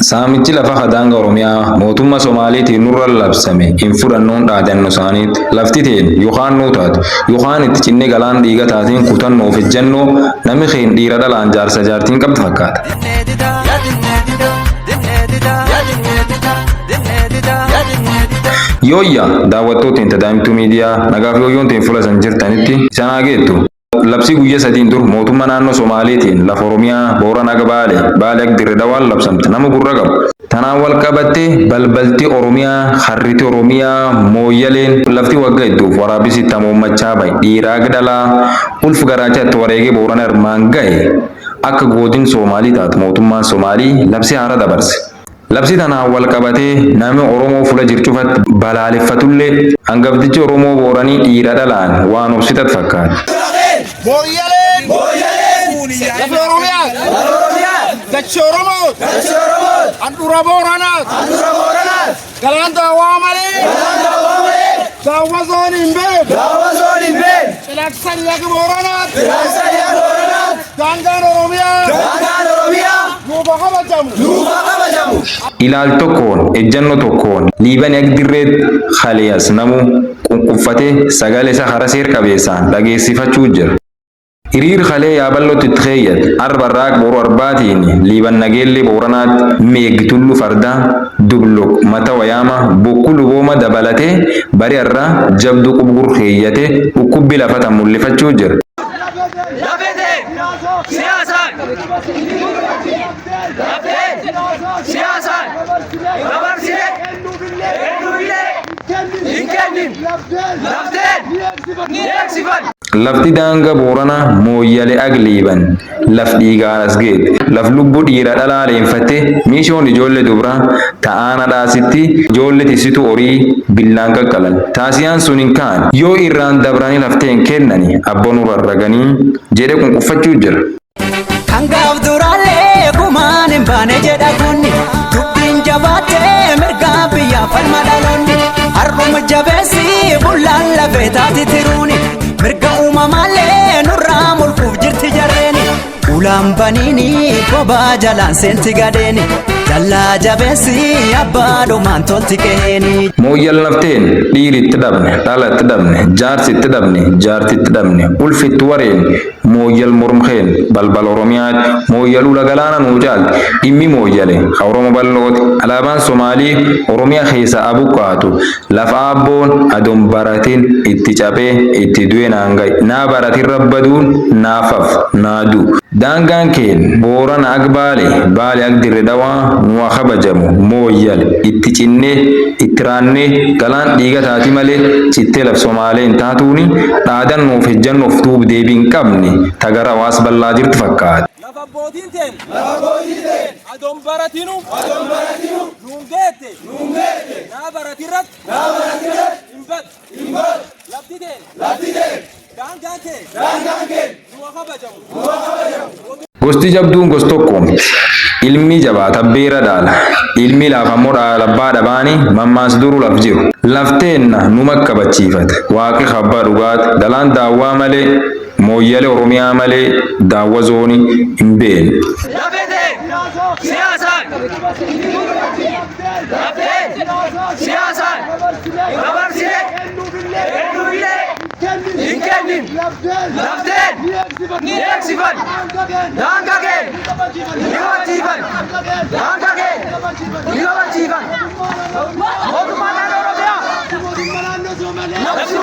Saamichi lafa hadaanga Oromiyaa mootummaa Somaaliitiin nurra labsame hin fudhannoon dhaadanno isaaniitti lafti teen yookaan nuu taatu yookaan itti cinnee galaan dhiiga taateen kutannoo of ejjennoo namni keen dhiira dhalaan jaarsa jaartiin qabdu fakkaata. Yooyya daawwattoota intarneetii miidiyaa nagaaf yooyyoon teen fuula san jirtanitti isaan hageettu. Labsii guyyaa sadiin dur mootummaa naannoo Somaaliitiin lafa Oromiyaa Booran aga Baalee akka Dirree Dhawaan labsamte nama gurra qabu. Tanaan wal qabattee balbalti Oromiyaa, harriti Oromiyaa, mooyyaleen lafti waggaa hedduuf waraabisi itti hammoommachaa bahe dhiiraa dhalaa ulf garaachaatti wareegee Booran armaan gahe akka gootiin Soomaalii taatu mootummaan Soomaalii labsii haara dabarse. Labsi tanaan wal qabatee namni Oromoo fuula jirchufatti balaaleffatullee hangaftichi Oromoo Booranii dhiira dhalaan waan obsitat fakkaata. Mooyyaleen lafa Oromiyaa dachee Oromoo handhuura Booranaat galaan daawwaa malee daawwa zoonii hin beeku cilaqsan yaga Booranaat daangaan Oromiyaa nuufa kabajamu. Ilaal tokkoon ejjanno tokkoon liibanii akka dirreet Khaliyaas namu qunquffatee sagalee isaa hara seer qabeessaan dhageessifachuu jira. Hiriir Khalee yaaballotti itti keeyyat arbarraaq boru arbaatiin liiban nageellee Booranaatti meeggitullu fardaa dublok mata wayaama bokku lubooma dabalatee bari irraa jabdu qubgur keeyyate dhukkubbi lafatan mul'ifachuu jira. Lafti daanga Booranaa mooyyalee agliiban laf dhiigaanas geet laf lubbuu dhiira dhalaa leenfatte miishoon ijoollee dubraa ta'aana dhaasitti ijoollee tisitu horii billaan qaqqalan taasiyaan sun hin kaan yoo irraan dabranii lafteen kennani abboon rarraganii jedhe qunquffachuu jira. Hangaaf duraalee gumaan hin baane jedha kunni dubbiin jabaattee mirgaa biyyaa falma dhaloonni har'uma jabeessi bullaan lafee taati tiruuni mirga uumamaallee nurraa mulquuf jirti jarreeni ulaan baniini kophaa jalaan seenti gadeeni jallaa jabeessi abbaadumaan tolti qeeni. Mooyyal lafteen dhiiritti dhabne dhalatti dhabne jaarsitti dhabne jaartitti dhabne ulfitti wareen mooyyal mormkeen balbal Oromiyaatti mooyyal ula galaana nuu caalti dhimmi mooyyale ha Oromo ballooti alaabaan Somaalii Oromiyaa keessa abuqqaatu lafa abboon adoon baratiin itti cabee itti du'e naangaye naa baratiin rabbaduun naafaf naadu daangaan keen Boorana ak Baalee ak Dirree Dhawaa nuwa kabajamu mooyyal itti cinnee itti raannee galaan dhiiga taati malee cittee laf Somaalee hin taatuuni dhaadannoof ejjannoof duub deebii hin qabne tagara hawaas bal'aa jirtu fakkaata. Lafa abbootiin teen adoon baratinu nuungeette naa baratirratti hin bad lafti teen daangaan kee nuwa kabajamu. Gosti jabduun gos tokkoomti. Ilmi jabaata beera dhaala. Ilmi laafammoo dhaalabbaa dhabaanii mammaas duruu laf jiru. Lafteenna numa kabachiifata. Waaqi kabbaa dhugaati. Galaan daawwaa malee mooyyalee Oromiyaa malee daawwa zoonii hin beekne. Lafti